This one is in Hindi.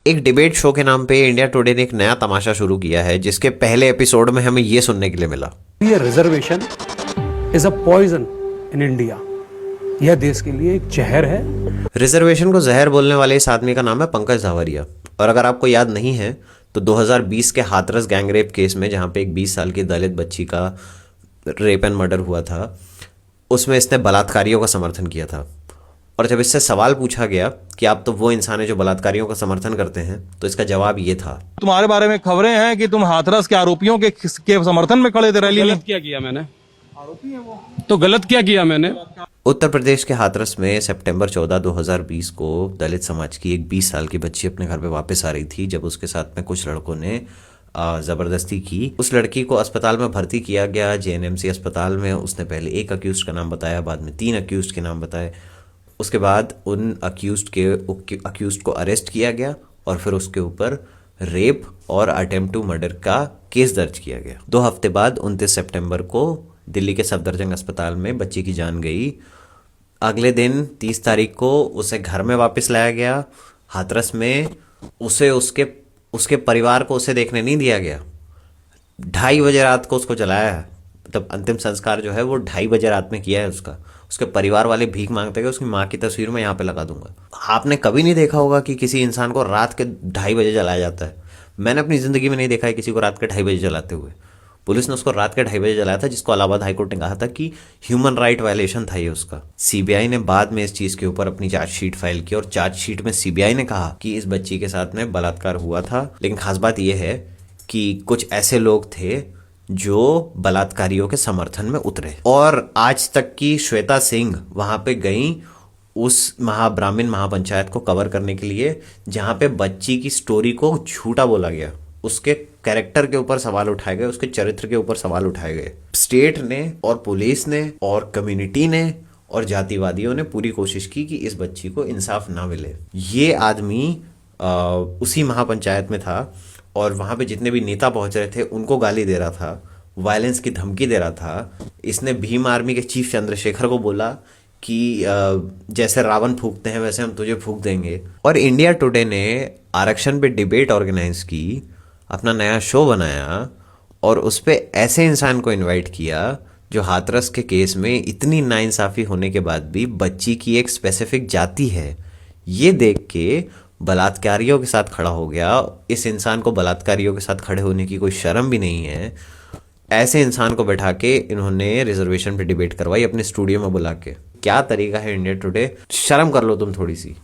एक डिबेट शो के नाम पे इंडिया टुडे ने एक नया तमाशा शुरू किया है, जिसके पहले एपिसोड में हमें ये सुनने के लिए मिला। ये reservation is a poison in India. यह देश के लिए एक जहर है। रिजर्वेशन को जहर बोलने वाले इस आदमी का नाम है पंकज धावरिया। और अगर आपको याद नहीं है तो 2020 के हाथरस गैंगरेप केस में, जहाँ पे एक 20 साल की दलित बच्ची का रेप एंड मर्डर हुआ था, उसमें इसने बलात्कारियों का समर्थन किया था। और जब इससे सवाल पूछा गया कि आप तो वो इंसान है जो बलात्कारियों का समर्थन करते हैं, तो इसका जवाब ये था। तुम्हारे बारे में खबरें हैं कि तुम हाथरस के आरोपियों के समर्थन में खड़े थे रैली में। गलत क्या किया मैंने? आरोपी है वो। तो गलत क्या किया मैंने? उत्तर प्रदेश के हाथरस में सितंबर 14, 2020 को दलित समाज की एक 20 साल की बच्ची अपने घर पे वापस आ रही थी, जब उसके साथ में कुछ लड़कों ने ज़बरदस्ती की। उस लड़की को अस्पताल में भर्ती किया गया, जेएनएमसी अस्पताल में। उसने पहले एक अक्यूज्ड का नाम बताया, बाद में 3 अक्यूज्ड के नाम बताए। उसके बाद उन अक्यूज्ड को अरेस्ट किया गया और फिर उसके ऊपर रेप और अटेम्प्ट टू मर्डर का केस दर्ज किया गया। 2 हफ्ते बाद 29 सितंबर को दिल्ली के सफदरजंग अस्पताल में बच्ची की जान गई। अगले दिन 30 तारीख को उसे घर में वापस लाया गया। हाथरस में उसे उसके परिवार को उसे देखने नहीं दिया गया। 2:30 बजे रात को उसको जलाया है। मतलब अंतिम संस्कार जो है वो 2:30 बजे रात में किया है उसका। उसके परिवार वाले भीख मांगते गए। उसकी माँ की तस्वीर मैं यहाँ पे लगा दूंगा। आपने कभी नहीं देखा होगा कि किसी इंसान को रात के 2:30 बजे जलाया जाता है। मैंने अपनी ज़िंदगी में नहीं देखा है किसी को रात के 2:30 बजे जलाते हुए। पुलिस ने उसको रात के 2:30 बजे जलाया था, जिसको इलाहाबाद हाईकोर्ट ने कहा था कि ह्यूमन राइट वायलेशन था ये उसका। सीबीआई ने बाद में इस चीज़ के ऊपर अपनी चार्जशीट फाइल की और चार्जशीट में सीबीआई ने कहा कि इस बच्ची के साथ में बलात्कार हुआ था। लेकिन खास बात यह है कि कुछ ऐसे लोग थे जो बलात्कारियों के समर्थन में उतरे। और आज तक की श्वेता सिंह वहां पे गई उस ब्राह्मण महापंचायत को कवर करने के लिए, जहां पे बच्ची की स्टोरी को झूठा बोला गया, उसके कैरेक्टर के ऊपर सवाल उठाए गए, उसके चरित्र के ऊपर सवाल उठाए गए। स्टेट ने और पुलिस ने और कम्युनिटी ने और जातिवादियों ने पूरी कोशिश की कि इस बच्ची को इंसाफ ना मिले। ये आदमी उसी महापंचायत में था और वहाँ पे जितने भी नेता पहुँच रहे थे उनको गाली दे रहा था, वायलेंस की धमकी दे रहा था। इसने भीम आर्मी के चीफ चंद्रशेखर को बोला कि जैसे रावण फूकते हैं वैसे हम तुझे फूक देंगे। और इंडिया टुडे ने आरक्षण पे डिबेट ऑर्गेनाइज की, अपना नया शो बनाया और उस पर ऐसे इंसान को इनवाइट किया जो हाथरस के केस में इतनी नाइंसाफ़ी होने के बाद भी बच्ची की एक स्पेसिफिक जाति है ये देख के बलात्कारियों के साथ खड़ा हो गया। इस इंसान को बलात्कारियों के साथ खड़े होने की कोई शर्म भी नहीं है। ऐसे इंसान को बैठा के इन्होंने रिजर्वेशन पे डिबेट करवाई अपने स्टूडियो में बुला के। क्या तरीका है इंडिया टुडे, शर्म कर लो तुम थोड़ी सी।